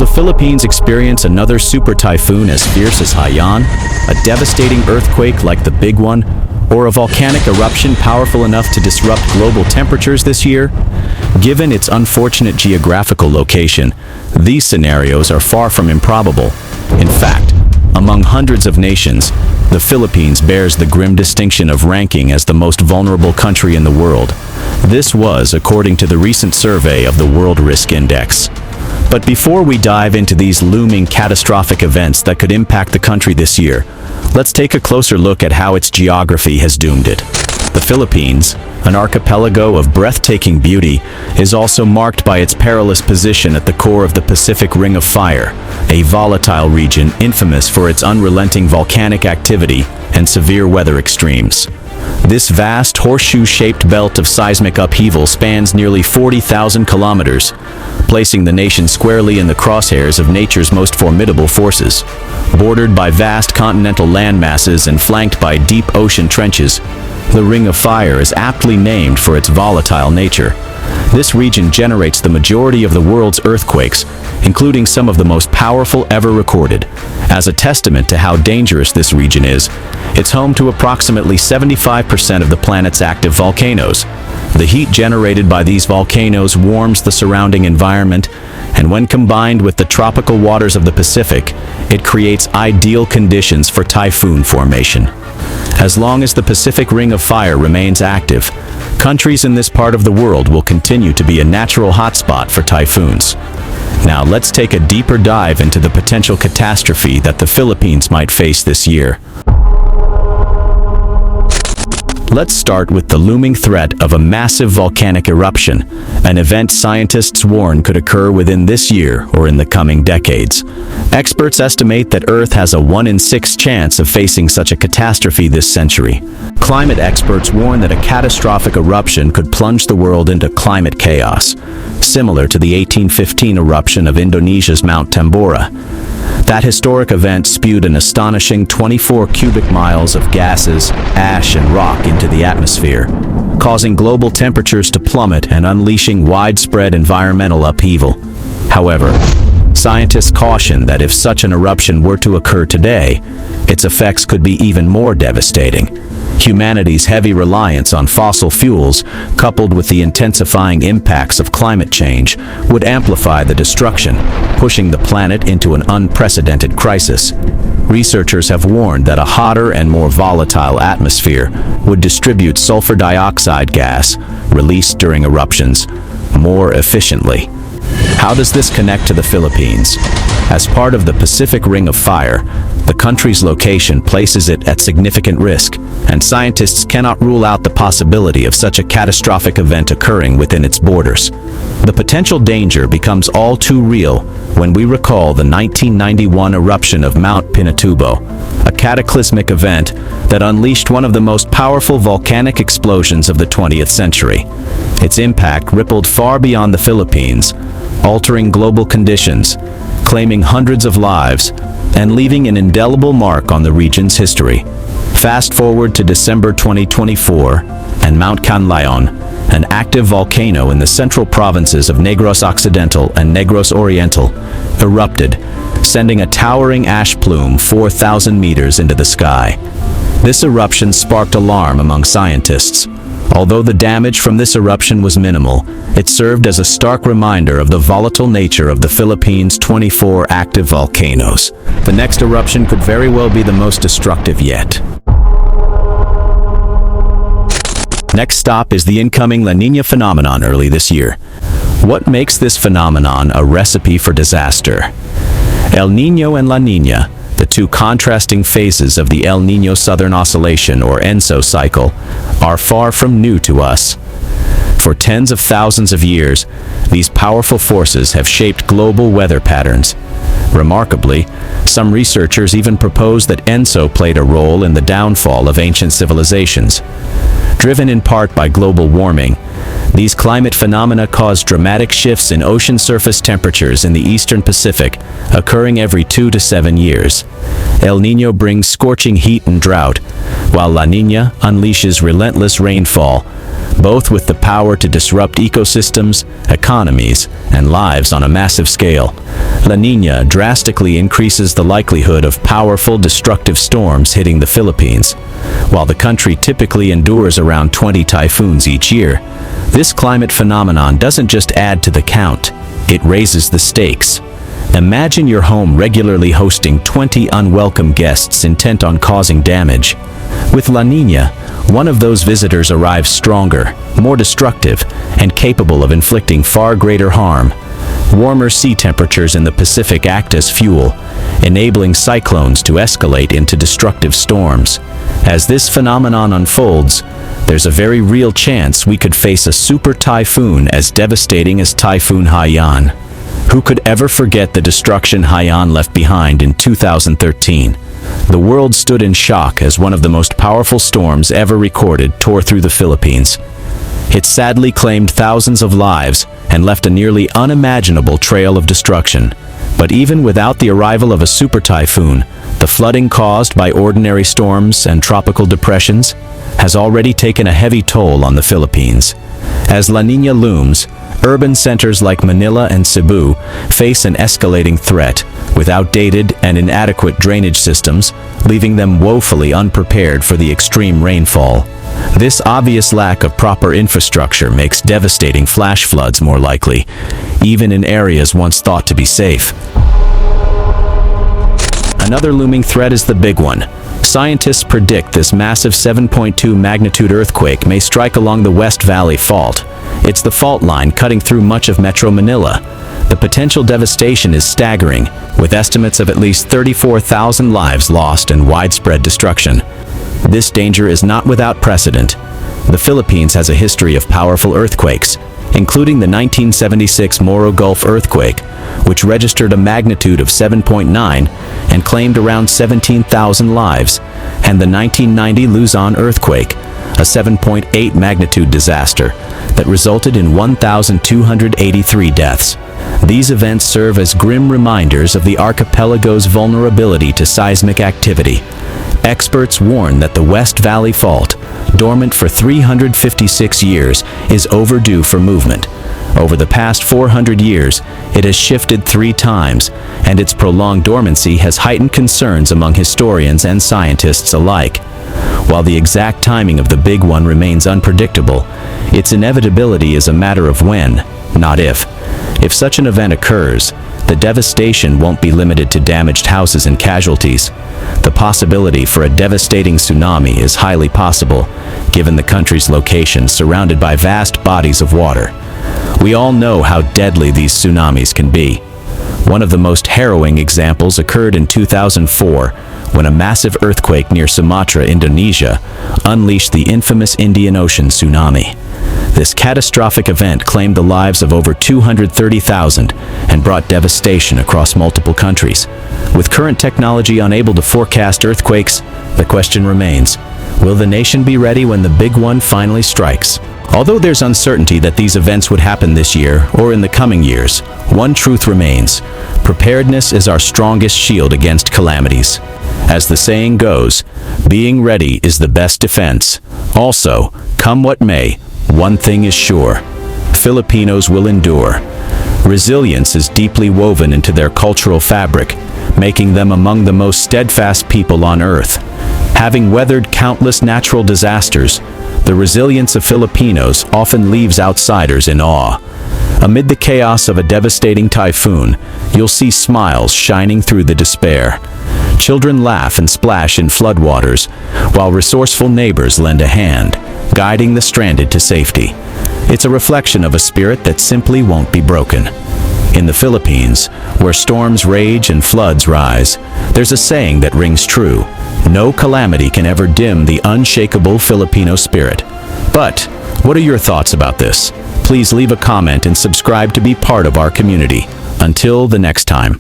the Philippines experience another super typhoon as fierce as Haiyan, a devastating earthquake like the big one, or a volcanic eruption powerful enough to disrupt global temperatures this year? Given its unfortunate geographical location, these scenarios are far from improbable. In fact, among hundreds of nations, the Philippines bears the grim distinction of ranking as the most vulnerable country in the world. This was according to the recent survey of the World Risk Index. But before we dive into these looming catastrophic events that could impact the country this year, let's take a closer look at how its geography has doomed it. The Philippines, an archipelago of breathtaking beauty, is also marked by its perilous position at the core of the Pacific Ring of Fire, a volatile region infamous for its unrelenting volcanic activity and severe weather extremes. This vast horseshoe-shaped belt of seismic upheaval spans nearly 40,000 kilometers, placing the nation squarely in the crosshairs of nature's most formidable forces. Bordered by vast continental landmasses and flanked by deep ocean trenches, the Ring of Fire is aptly named for its volatile nature. This region generates the majority of the world's earthquakes, including some of the most powerful ever recorded. As a testament to how dangerous this region is, it's home to approximately 75% of the planet's active volcanoes. The heat generated by these volcanoes warms the surrounding environment, and when combined with the tropical waters of the Pacific, it creates ideal conditions for typhoon formation. As long as the Pacific Ring of Fire remains active, countries in this part of the world will continue to be a natural hotspot for typhoons. Now let's take a deeper dive into the potential catastrophe that the Philippines might face this year. Let's start with the looming threat of a massive volcanic eruption, an event scientists warn could occur within this year or in the coming decades. Experts estimate that Earth has a 1 in 6 chance of facing such a catastrophe this century. Climate experts warn that a catastrophic eruption could plunge the world into climate chaos, similar to the 1815 eruption of Indonesia's Mount Tambora. That historic event spewed an astonishing 24 cubic miles of gases, ash, and rock into the atmosphere, causing global temperatures to plummet and unleashing widespread environmental upheaval. However, scientists caution that if such an eruption were to occur today, its effects could be even more devastating. Humanity's heavy reliance on fossil fuels, coupled with the intensifying impacts of climate change, would amplify the destruction, pushing the planet into an unprecedented crisis. Researchers have warned that a hotter and more volatile atmosphere would distribute sulfur dioxide gas, released during eruptions, more efficiently. How does this connect to the Philippines? As part of the Pacific Ring of Fire, the country's location places it at significant risk, and scientists cannot rule out the possibility of such a catastrophic event occurring within its borders. The potential danger becomes all too real when we recall the 1991 eruption of Mount Pinatubo, a cataclysmic event that unleashed one of the most powerful volcanic explosions of the 20th century. Its impact rippled far beyond the Philippines, altering global conditions, claiming hundreds of lives, and leaving an indelible mark on the region's history. Fast forward to December 2024, and Mount Canlaon, an active volcano in the central provinces of Negros Occidental and Negros Oriental, erupted, sending a towering ash plume 4,000 meters into the sky. This eruption sparked alarm among scientists. Although the damage from this eruption was minimal, it served as a stark reminder of the volatile nature of the Philippines' 24 active volcanoes. The next eruption could very well be the most destructive yet. Next stop is the incoming La Nina phenomenon early this year. What makes this phenomenon a recipe for disaster? El Niño and La Nina, the two contrasting phases of the El Niño Southern Oscillation or ENSO cycle, are far from new to us. For tens of thousands of years, these powerful forces have shaped global weather patterns. Remarkably, some researchers even propose that ENSO played a role in the downfall of ancient civilizations. Driven in part by global warming, these climate phenomena cause dramatic shifts in ocean surface temperatures in the eastern Pacific, occurring every 2 to 7 years. El Niño brings scorching heat and drought, while La Nina unleashes relentless rainfall, both with the power to disrupt ecosystems, economies, and lives on a massive scale. La Niña drastically increases the likelihood of powerful, destructive storms hitting the Philippines. While the country typically endures around 20 typhoons each year, this climate phenomenon doesn't just add to the count, it raises the stakes. Imagine your home regularly hosting 20 unwelcome guests intent on causing damage. With La Niña, one of those visitors arrives stronger, more destructive, and capable of inflicting far greater harm. Warmer sea temperatures in the Pacific act as fuel, enabling cyclones to escalate into destructive storms. As this phenomenon unfolds, there's a very real chance we could face a super typhoon as devastating as Typhoon Haiyan. Who could ever forget the destruction Haiyan left behind in 2013? The world stood in shock as one of the most powerful storms ever recorded tore through the Philippines. It sadly claimed thousands of lives and left a nearly unimaginable trail of destruction. But even without the arrival of a super typhoon, the flooding caused by ordinary storms and tropical depressions has already taken a heavy toll on the Philippines. As La Niña looms, urban centers like Manila and Cebu face an escalating threat, with outdated and inadequate drainage systems, leaving them woefully unprepared for the extreme rainfall. This obvious lack of proper infrastructure makes devastating flash floods more likely, even in areas once thought to be safe. Another looming threat is the big one. Scientists predict this massive 7.2 magnitude earthquake may strike along the West Valley Fault. It's the fault line cutting through much of Metro Manila. The potential devastation is staggering, with estimates of at least 34,000 lives lost and widespread destruction. This danger is not without precedent. The Philippines has a history of powerful earthquakes, including the 1976 Moro Gulf earthquake, which registered a magnitude of 7.9 and claimed around 17,000 lives, and the 1990 Luzon earthquake, a 7.8 magnitude disaster that resulted in 1,283 deaths. These events serve as grim reminders of the archipelago's vulnerability to seismic activity. Experts warn that the West Valley Fault, dormant for 356 years, is overdue for movement. Over the past 400 years, it has shifted 3 times, and its prolonged dormancy has heightened concerns among historians and scientists alike. While the exact timing of the big one remains unpredictable, its inevitability is a matter of when, not if. If such an event occurs, the devastation won't be limited to damaged houses and casualties. The possibility for a devastating tsunami is highly possible, given the country's location surrounded by vast bodies of water. We all know how deadly these tsunamis can be. One of the most harrowing examples occurred in 2004, when a massive earthquake near Sumatra, Indonesia, unleashed the infamous Indian Ocean tsunami. This catastrophic event claimed the lives of over 230,000 and brought devastation across multiple countries. With current technology unable to forecast earthquakes, the question remains, will the nation be ready when the big one finally strikes? Although there's uncertainty that these events would happen this year or in the coming years, one truth remains: preparedness is our strongest shield against calamities. As the saying goes, being ready is the best defense. Also, come what may, one thing is sure: Filipinos will endure. Resilience is deeply woven into their cultural fabric, making them among the most steadfast people on earth. Having weathered countless natural disasters, the resilience of Filipinos often leaves outsiders in awe. Amid the chaos of a devastating typhoon, you'll see smiles shining through the despair. Children laugh and splash in floodwaters, while resourceful neighbors lend a hand, guiding the stranded to safety. It's a reflection of a spirit that simply won't be broken. In the Philippines, where storms rage and floods rise, there's a saying that rings true: no calamity can ever dim the unshakable Filipino spirit. But, what are your thoughts about this? Please leave a comment and subscribe to be part of our community. Until the next time.